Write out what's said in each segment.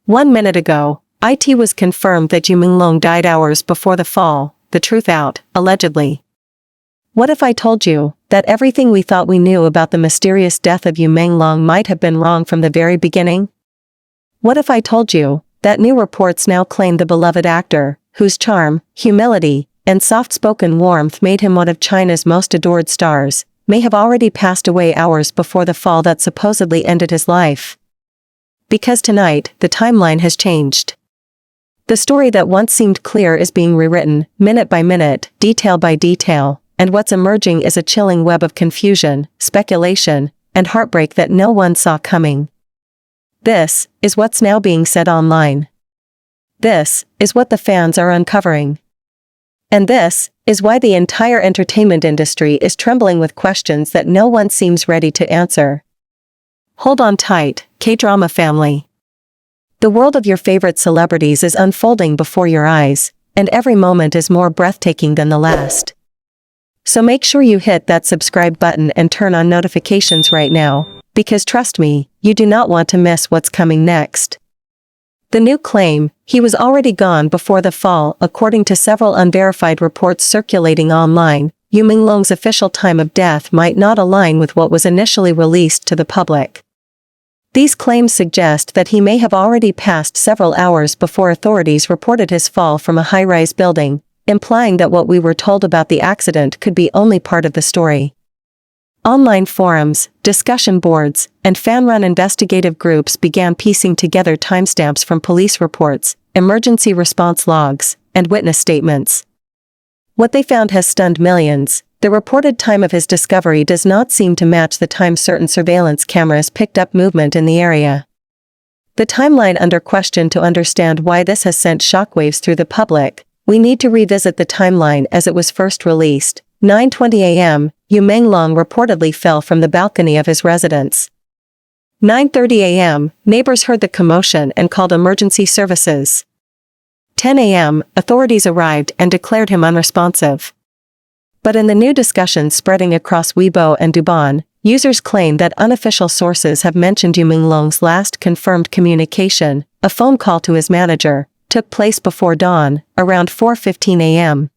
1 minute ago, it was confirmed that Yu Menglong died hours before the fall, the truth out, allegedly. What if I told you that everything we thought we knew about the mysterious death of Yu Menglong might have been wrong from the very beginning? What if I told you that new reports now claim the beloved actor, whose charm, humility, and soft-spoken warmth made him one of China's most adored stars, may have already passed away hours before the fall that supposedly ended his life? Because tonight, the timeline has changed. The story that once seemed clear is being rewritten, minute by minute, detail by detail, and what's emerging is a chilling web of confusion, speculation, and heartbreak that no one saw coming. This is what's now being said online. This is what the fans are uncovering. And this is why the entire entertainment industry is trembling with questions that no one seems ready to answer. Hold on tight, K-drama family. The world of your favorite celebrities is unfolding before your eyes, and every moment is more breathtaking than the last. So make sure you hit that subscribe button and turn on notifications right now, because trust me, you do not want to miss what's coming next. The new claim, he was already gone before the fall. According to several unverified reports circulating online, Yu Menglong's official time of death might not align with what was initially released to the public. These claims suggest that he may have already passed several hours before authorities reported his fall from a high-rise building, implying that what we were told about the accident could be only part of the story. Online forums, discussion boards, and fan-run investigative groups began piecing together timestamps from police reports, emergency response logs, and witness statements. What they found has stunned millions. The reported time of his discovery does not seem to match the time certain surveillance cameras picked up movement in the area. The timeline under question. To understand why this has sent shockwaves through the public, we need to revisit the timeline as it was first released. 9:20 a.m., Yu Menglong reportedly fell from the balcony of his residence. 9:30 a.m., neighbors heard the commotion and called emergency services. 10 a.m., authorities arrived and declared him unresponsive. But in the new discussion spreading across Weibo and Douban, users claim that unofficial sources have mentioned Yu Menglong's last confirmed communication, a phone call to his manager, took place before dawn, around 4:15 a.m.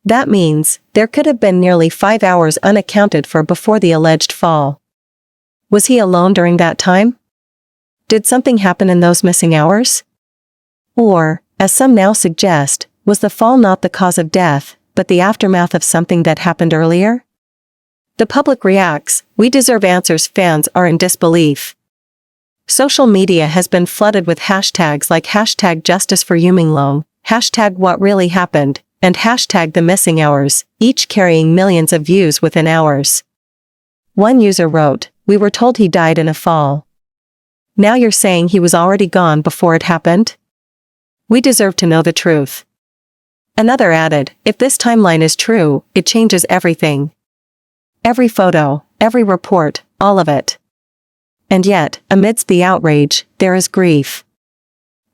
That means there could have been nearly 5 hours unaccounted for before the alleged fall. Was he alone during that time? Did something happen in those missing hours? Or, as some now suggest, was the fall not the cause of death, but the aftermath of something that happened earlier? The public reacts. We deserve answers. Fans are in disbelief. Social media has been flooded with hashtags like #Justice for Yu Menglong, #What Really Happened, and #The Missing Hours, each carrying millions of views within hours. One user wrote, "We were told he died in a fall. Now you're saying he was already gone before it happened? We deserve to know the truth." Another added, "If this timeline is true, it changes everything. Every photo, every report, all of it." And yet, amidst the outrage, there is grief.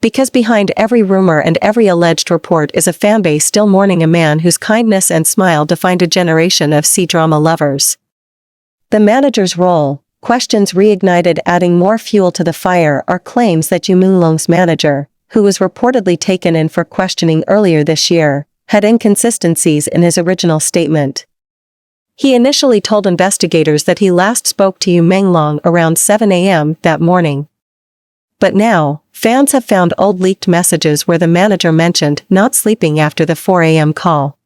Because behind every rumor and every alleged report is a fanbase still mourning a man whose kindness and smile defined a generation of C-drama lovers. The manager's role, questions reignited. Adding more fuel to the fire are claims that Yu Menglong's manager, who was reportedly taken in for questioning earlier this year, had inconsistencies in his original statement. He initially told investigators that he last spoke to Yu Menglong around 7 a.m. that morning. But now, fans have found old leaked messages where the manager mentioned not sleeping after the 4 a.m. call.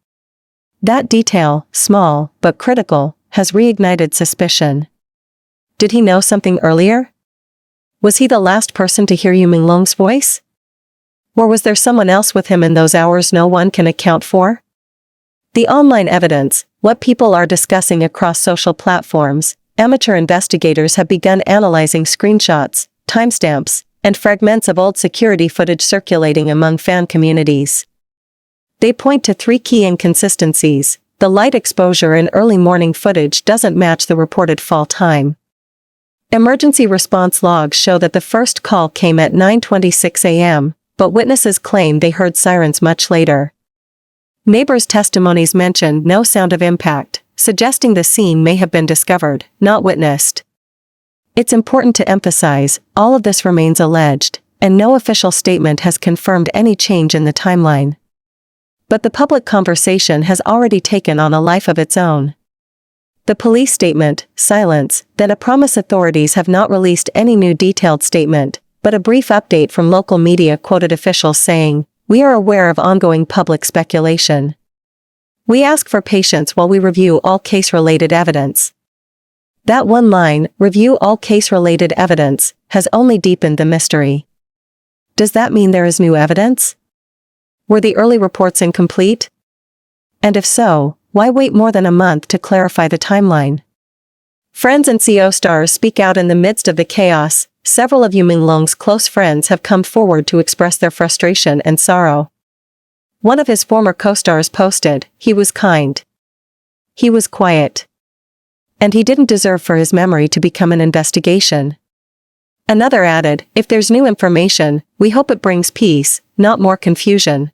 That detail, small but critical, has reignited suspicion. Did he know something earlier? Was he the last person to hear Yu Menglong's voice? Or was there someone else with him in those hours no one can account for? The online evidence, what people are discussing across social platforms. Amateur investigators have begun analyzing screenshots, timestamps, and fragments of old security footage circulating among fan communities. They point to 3 key inconsistencies. The light exposure in early morning footage doesn't match the reported fall time. Emergency response logs show that the first call came at 9:26 a.m., but witnesses claim they heard sirens much later. Neighbors' testimonies mention no sound of impact, suggesting the scene may have been discovered, not witnessed. It's important to emphasize, all of this remains alleged, and no official statement has confirmed any change in the timeline. But the public conversation has already taken on a life of its own. The police statement, silence, then a promise. Authorities have not released any new detailed statement, but a brief update from local media quoted officials saying, "We are aware of ongoing public speculation. We ask for patience while we review all case-related evidence." That one line, "review all case-related evidence," has only deepened the mystery. Does that mean there is new evidence? Were the early reports incomplete? And if so, why wait more than a month to clarify the timeline? Friends and CO stars speak out in the midst of the chaos. Several of Yu Menglong's close friends have come forward to express their frustration and sorrow. One of his former co-stars posted, "He was kind. He was quiet. And he didn't deserve for his memory to become an investigation." Another added, "If there's new information, we hope it brings peace, not more confusion."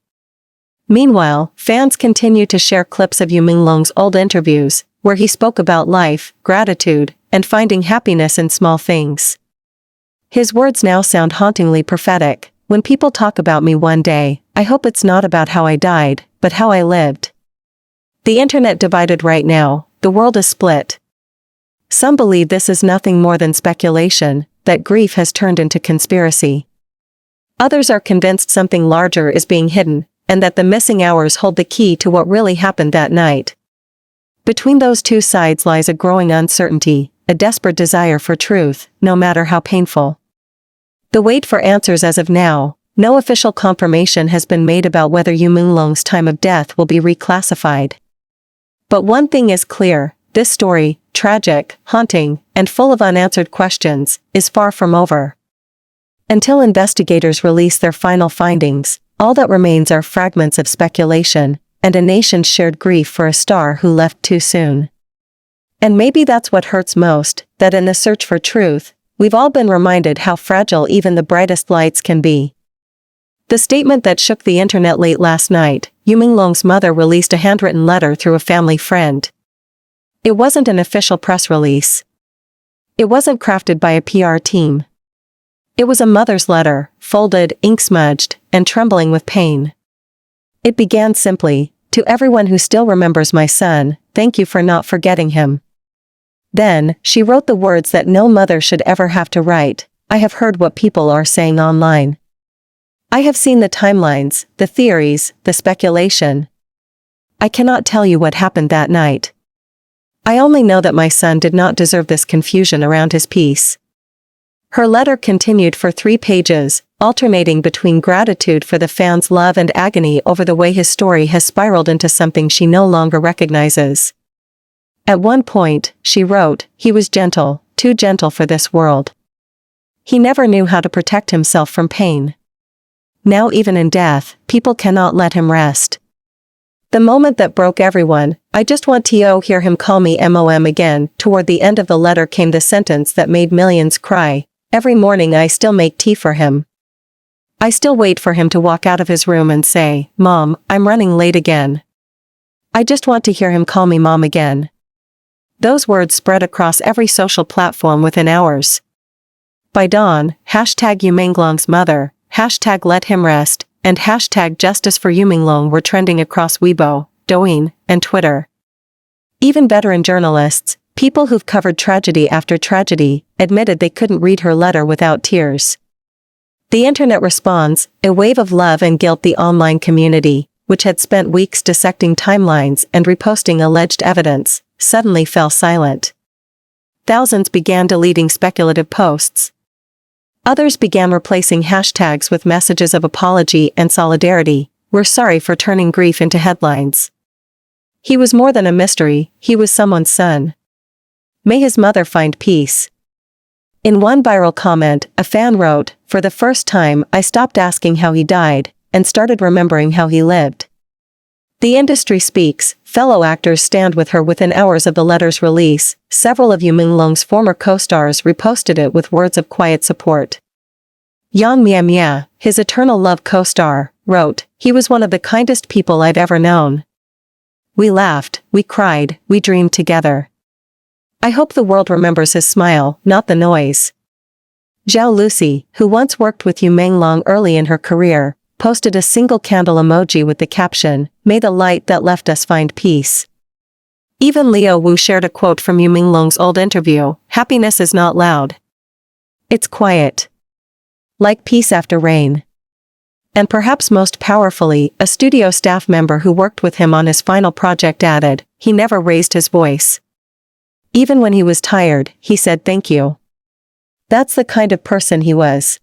Meanwhile, fans continue to share clips of Yu Menglong's old interviews, where he spoke about life, gratitude, and finding happiness in small things. His words now sound hauntingly prophetic. "When people talk about me one day, I hope it's not about how I died, but how I lived." The internet divided right now, the world is split. Some believe this is nothing more than speculation, that grief has turned into conspiracy. Others are convinced something larger is being hidden, and that the missing hours hold the key to what really happened that night. Between those two sides lies a growing uncertainty, a desperate desire for truth, no matter how painful. The wait for answers. As of now, no official confirmation has been made about whether Yu Menglong's time of death will be reclassified. But one thing is clear, this story, tragic, haunting, and full of unanswered questions, is far from over. Until investigators release their final findings, all that remains are fragments of speculation, and a nation's shared grief for a star who left too soon. And maybe that's what hurts most, that in the search for truth, we've all been reminded how fragile even the brightest lights can be. The statement that shook the internet late last night, Yu Menglong's mother released a handwritten letter through a family friend. It wasn't an official press release. It wasn't crafted by a PR team. It was a mother's letter, folded, ink-smudged, and trembling with pain. It began simply, "To everyone who still remembers my son, thank you for not forgetting him." Then, she wrote the words that no mother should ever have to write, "I have heard what people are saying online. I have seen the timelines, the theories, the speculation. I cannot tell you what happened that night. I only know that my son did not deserve this confusion around his peace." Her letter continued for 3 pages, alternating between gratitude for the fans' love and agony over the way his story has spiraled into something she no longer recognizes. At one point, she wrote, "He was gentle, too gentle for this world. He never knew how to protect himself from pain. Now even in death, people cannot let him rest." The moment that broke everyone, "I just want to hear him call me mom again." Toward the end of the letter came the sentence that made millions cry, "Every morning I still make tea for him. I still wait for him to walk out of his room and say, 'Mom, I'm running late again. I just want to hear him call me mom again.'" Those words spread across every social platform within hours. By dawn, #Yu Menglong's mother, #Let him rest, and #Justice for Yu Menglong were trending across Weibo, Douyin, and Twitter. Even veteran journalists, people who've covered tragedy after tragedy, admitted they couldn't read her letter without tears. The internet responds, a wave of love and guilt. The online community, which had spent weeks dissecting timelines and reposting alleged evidence, suddenly fell silent. Thousands began deleting speculative posts. Others began replacing hashtags with messages of apology and solidarity. "We're sorry for turning grief into headlines. He was more than a mystery, he was someone's son. May his mother find peace." In one viral comment, a fan wrote, "For the first time, I stopped asking how he died, and started remembering how he lived." The industry speaks, fellow actors stand with her within hours of the letter's release. Several of Yu Menglong's former co-stars reposted it with words of quiet support. Yang Mia, his eternal love co-star, wrote, "He was one of the kindest people I've ever known. We laughed, we cried, we dreamed together. I hope the world remembers his smile, not the noise." Zhao Lucy, who once worked with Yu Menglong early in her career, posted a single candle emoji with the caption, "May the light that left us find peace." Even Liu Wu shared a quote from Yu Menglong's old interview, "Happiness is not loud. It's quiet. Like peace after rain." And perhaps most powerfully, a studio staff member who worked with him on his final project added, "He never raised his voice. Even when he was tired, he said thank you." That's the kind of person he was.